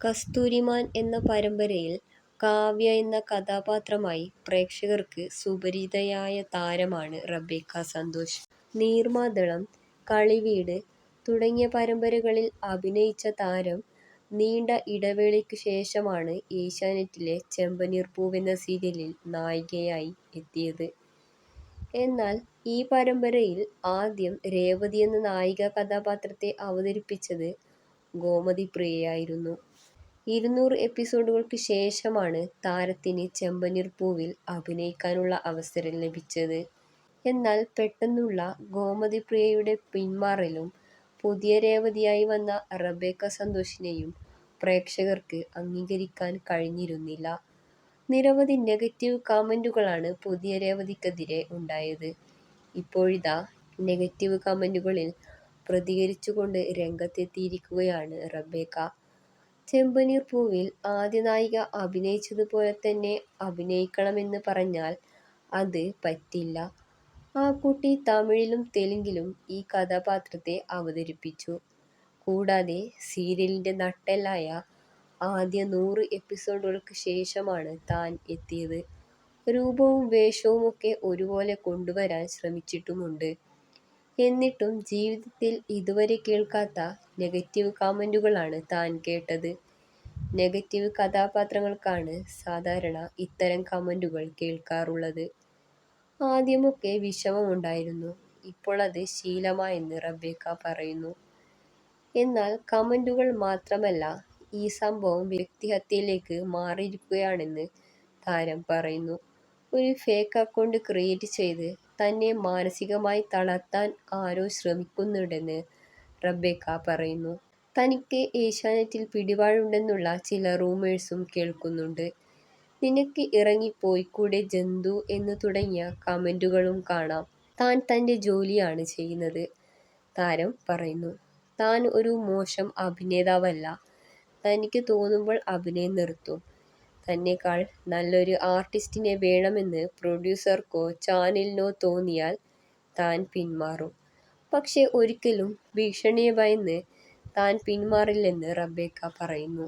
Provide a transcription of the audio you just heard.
കസ്തൂരിമാൻ എന്ന പരമ്പരയിൽ കാവ്യ എന്ന കഥാപാത്രമായി പ്രേക്ഷകർക്ക് സുപരിചിതയായ താരമാണ് റബേക്ക സന്തോഷ്. നീർമാതളം, കളിവീട് തുടങ്ങിയ പരമ്പരകളിൽ അഭിനയിച്ച താരം നീണ്ട ഇടവേളയ്ക്കു ശേഷമാണ് ഏഷ്യാനെറ്റിലെ ചെമ്പനീർപ്പൂവെന്ന സീരിയലിൽ നായികയായി എത്തിയത്. എന്നാൽ ഈ പരമ്പരയിൽ ആദ്യം രേവതി എന്ന നായികാ കഥാപാത്രത്തെ അവതരിപ്പിച്ചത് ഗോമതി പ്രിയയായിരുന്നു. 200 എപ്പിസോഡുകൾക്ക് ശേഷമാണ് താരത്തിന് ചെമ്പനീർപ്പൂവിൽ അഭിനയിക്കാനുള്ള അവസരം ലഭിച്ചത്. എന്നാൽ പെട്ടെന്നുള്ള ഗോമതി പ്രിയയുടെ പിന്മാറലും പുതിയ രേവതിയായി വന്ന റബേക്ക സന്തോഷിനെയും പ്രേക്ഷകർക്ക് അംഗീകരിക്കാൻ കഴിഞ്ഞിരുന്നില്ല. നിരവധി നെഗറ്റീവ് കമന്റുകളാണ് പുതിയ രേവതിക്കെതിരെ ഉണ്ടായത്. ഇപ്പോഴിതാ നെഗറ്റീവ് കമന്റുകളിൽ പ്രതികരിച്ചുകൊണ്ട് രംഗത്തെത്തിയിരിക്കുകയാണ് റബേക്ക. ചെമ്പനീർപ്പൂവിൽ ആദ്യ നായിക അഭിനയിച്ചതുപോലെ തന്നെ അഭിനയിക്കണമെന്ന് പറഞ്ഞാൽ അത് പറ്റില്ല. ആ കുട്ടി തമിഴിലും തെലുങ്കിലും ഈ കഥാപാത്രത്തെ അവതരിപ്പിച്ചു. കൂടാതെ സീരിയലിന്റെ നട്ടെല്ലായ ആദ്യ 100 എപ്പിസോഡുകൾക്ക് ശേഷമാണ് താൻ എത്തിയത്. രൂപവും വേഷവുമൊക്കെ ഒരുപോലെ കൊണ്ടുവരാൻ ശ്രമിച്ചിട്ടുമുണ്ട്. എന്നിട്ടും ജീവിതത്തിൽ ഇതുവരെ കേൾക്കാത്ത നെഗറ്റീവ് കമന്റുകളാണ് താൻ കേട്ടത്. നെഗറ്റീവ് കഥാപാത്രങ്ങൾക്കാണ് സാധാരണ ഇത്തരം കമന്റുകൾ കേൾക്കാറുള്ളത്. ആദ്യമൊക്കെ വിഷമമുണ്ടായിരുന്നു, ഇപ്പോൾ അത് ശീലമായെന്ന് റബേക്ക പറയുന്നു. എന്നാൽ കമന്റുകൾ മാത്രമല്ല, ഈ സംഭവം വ്യക്തിഹത്യയിലേക്ക് മാറിയിരിക്കുകയാണെന്ന് താരം പറയുന്നു. ഒരു ഫേക്ക് അക്കൗണ്ട് ക്രിയേറ്റ് ചെയ്ത് തന്നെ മാനസികമായി തളർത്താൻ ആരോ ശ്രമിക്കുന്നുണ്ടെന്ന് റബേക്ക പറയുന്നു. തനിക്ക് ഏഷ്യാനെറ്റിൽ പിടിപാടുണ്ടെന്നുള്ള ചില റൂമേഴ്സും കേൾക്കുന്നുണ്ട്. നിനക്ക് ഇറങ്ങിപ്പോയിക്കൂടെ ജന്തു എന്ന് തുടങ്ങിയ കമന്റുകളും കാണാം. താൻ തന്റെ ജോലിയാണ് ചെയ്യുന്നത്, താരം പറയുന്നു. താൻ ഒരു മോശം അഭിനേതാവല്ല. തനിക്ക് തോന്നുമ്പോൾ അഭിനയം നിർത്തും. തന്നെക്കാൾ നല്ലൊരു ആർട്ടിസ്റ്റിനെ വേണമെന്ന് പ്രൊഡ്യൂസർക്കോ ചാനലിനോ തോന്നിയാൽ താൻ പിന്മാറും. പക്ഷേ ഒരിക്കലും ഭീഷണിയെ ഭയന്ന് താൻ പിന്മാറില്ലെന്ന് റബേക്ക പറയുന്നു.